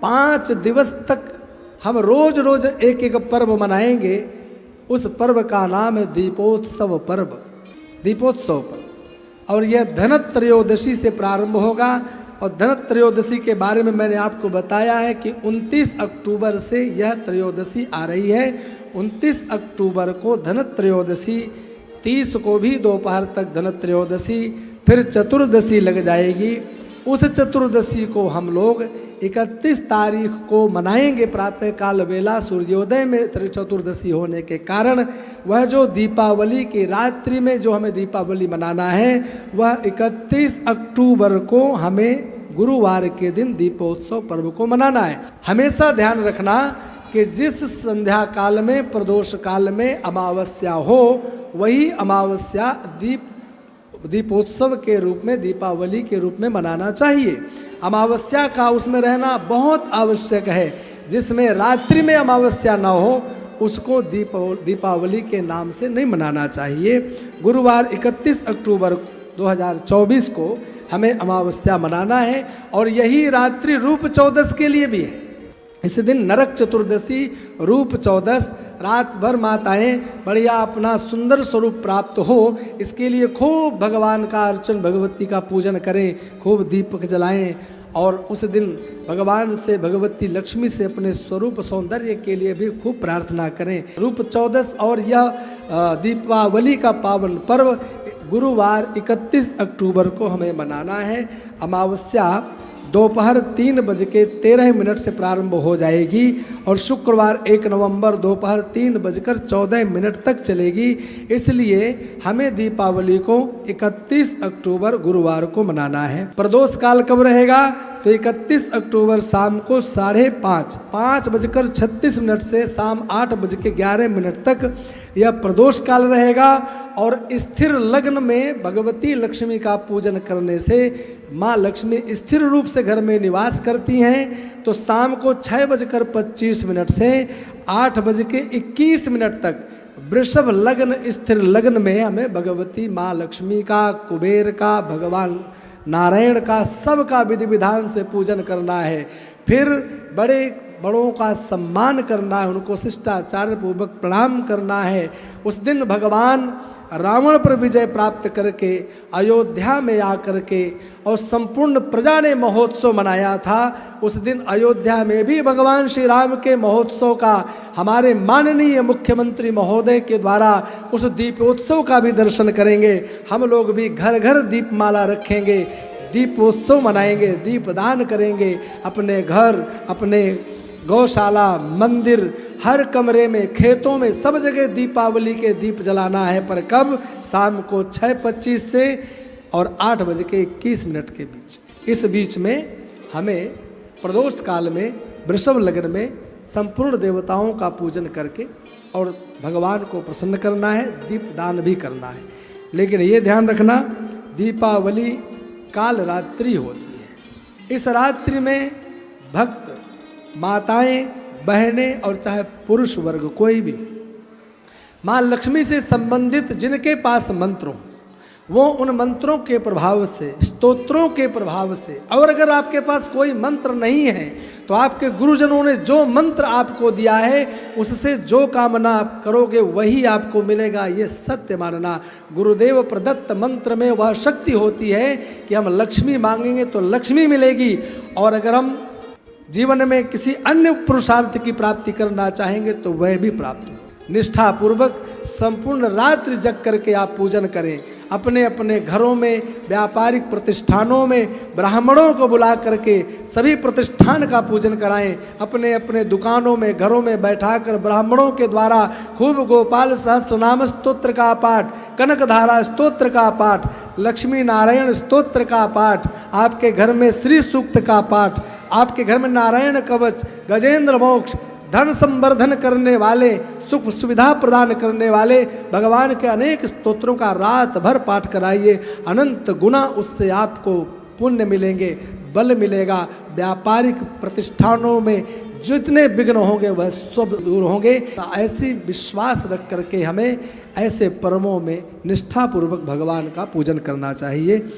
5 दिवस तक हम रोज रोज एक एक पर्व मनाएंगे। उस पर्व का नाम है दीपोत्सव पर्व, दीपोत्सव पर्व। और यह धनत्रयोदशी से प्रारंभ होगा। और धनत्रयोदशी के बारे में मैंने आपको बताया है कि 29 अक्टूबर से यह त्रयोदशी आ रही है। 29 अक्टूबर को धनत्रयोदशी, 30 को भी दोपहर तक धनत्रयोदशी, फिर चतुर्दशी लग जाएगी। उस चतुर्दशी को हम लोग 31 तारीख को मनाएंगे प्रातःकाल बेला सूर्योदय में चतुर्दशी होने के कारण। वह जो दीपावली की रात्रि में जो हमें दीपावली मनाना है वह 31 अक्टूबर को हमें गुरुवार के दिन दीपोत्सव पर्व को मनाना है। हमेशा ध्यान रखना कि जिस संध्या काल में प्रदोष काल में अमावस्या हो वही अमावस्या दीपोत्सव के रूप में, दीपावली के रूप में मनाना चाहिए। अमावस्या का उसमें रहना बहुत आवश्यक है। जिसमें रात्रि में अमावस्या ना हो उसको दीपावली के नाम से नहीं मनाना चाहिए। गुरुवार 31 अक्टूबर 2024 को हमें अमावस्या मनाना है। और यही रात्रि रूप चौदस के लिए भी है। इस दिन नरक चतुर्दशी, रूप चौदस, रात भर माताएं बढ़िया अपना सुंदर स्वरूप प्राप्त हो इसके लिए खूब भगवान का अर्चन, भगवती का पूजन करें, खूब दीपक जलाएं। और उस दिन भगवान से, भगवती लक्ष्मी से अपने स्वरूप सौंदर्य के लिए भी खूब प्रार्थना करें। रूप चौदस और यह दीपावली का पावन पर्व गुरुवार 31 अक्टूबर को हमें मनाना है। अमावस्या दोपहर 3:13 से प्रारंभ हो जाएगी और शुक्रवार 1 नवंबर दोपहर 3:14 तक चलेगी। इसलिए हमें दीपावली को 31 अक्टूबर गुरुवार को मनाना है। प्रदोष काल कब रहेगा? तो 31 अक्टूबर शाम को 5:36 से शाम 8:11 तक यह प्रदोष काल रहेगा। और स्थिर लग्न में भगवती लक्ष्मी का पूजन करने से माँ लक्ष्मी स्थिर रूप से घर में निवास करती हैं। तो शाम को 6:25 से 8:21 तक वृषभ लग्न, स्थिर लग्न में हमें भगवती माँ लक्ष्मी का, कुबेर का, भगवान नारायण का, सबका विधि विधान से पूजन करना है। फिर बड़ों का सम्मान करना है, उनको शिष्टाचार पूर्वक प्रणाम करना है। उस दिन भगवान रावण पर विजय प्राप्त करके अयोध्या में आकर के और संपूर्ण प्रजा ने महोत्सव मनाया था। उस दिन अयोध्या में भी भगवान श्री राम के महोत्सव का हमारे माननीय मुख्यमंत्री महोदय के द्वारा उस दीपोत्सव का भी दर्शन करेंगे। हम लोग भी घर घर दीपमाला रखेंगे, दीपोत्सव मनाएंगे, दीपदान करेंगे। अपने घर, अपने गौशाला, मंदिर, हर कमरे में, खेतों में, सब जगह दीपावली के दीप जलाना है। पर कब? शाम को 6:25 से और 8:21 के बीच। इस बीच में हमें प्रदोष काल में वृषभ लग्न में संपूर्ण देवताओं का पूजन करके और भगवान को प्रसन्न करना है, दीपदान भी करना है। लेकिन ये ध्यान रखना, दीपावली काल रात्रि होती है। इस रात्रि में भक्त, माताएं, बहनें और चाहे पुरुष वर्ग कोई भी माँ लक्ष्मी से संबंधित जिनके पास मंत्र हो वो उन मंत्रों के प्रभाव से, स्तोत्रों के प्रभाव से, और अगर आपके पास कोई मंत्र नहीं है तो आपके गुरुजनों ने जो मंत्र आपको दिया है उससे जो कामना आप करोगे वही आपको मिलेगा। ये सत्य मानना। गुरुदेव प्रदत्त मंत्र में वह शक्ति होती है कि हम लक्ष्मी मांगेंगे तो लक्ष्मी मिलेगी। और अगर हम जीवन में किसी अन्य पुरुषार्थ की प्राप्ति करना चाहेंगे तो वह भी प्राप्त हो। निष्ठापूर्वक संपूर्ण रात्रि जग करके आप पूजन करें। अपने अपने घरों में, व्यापारिक प्रतिष्ठानों में ब्राह्मणों को बुला करके सभी प्रतिष्ठान का पूजन कराएं। अपने अपने दुकानों में, घरों में बैठाकर ब्राह्मणों के द्वारा खूब गोपाल सहस्रनाम स्तोत्र का पाठ, कनकधारा स्तोत्र का पाठ, लक्ष्मी नारायण स्तोत्र का पाठ, आपके घर में श्री सूक्त का पाठ, आपके घर में नारायण कवच, गजेंद्र मोक्ष, धन संवर्धन करने वाले, सुख सुविधा प्रदान करने वाले भगवान के अनेक स्तोत्रों का रात भर पाठ कराइए। अनंत गुना उससे आपको पुण्य मिलेंगे, बल मिलेगा। व्यापारिक प्रतिष्ठानों में जितने विघ्न होंगे वह सब दूर होंगे। ऐसी विश्वास रख करके हमें ऐसे पर्वों में निष्ठापूर्वक भगवान का पूजन करना चाहिए।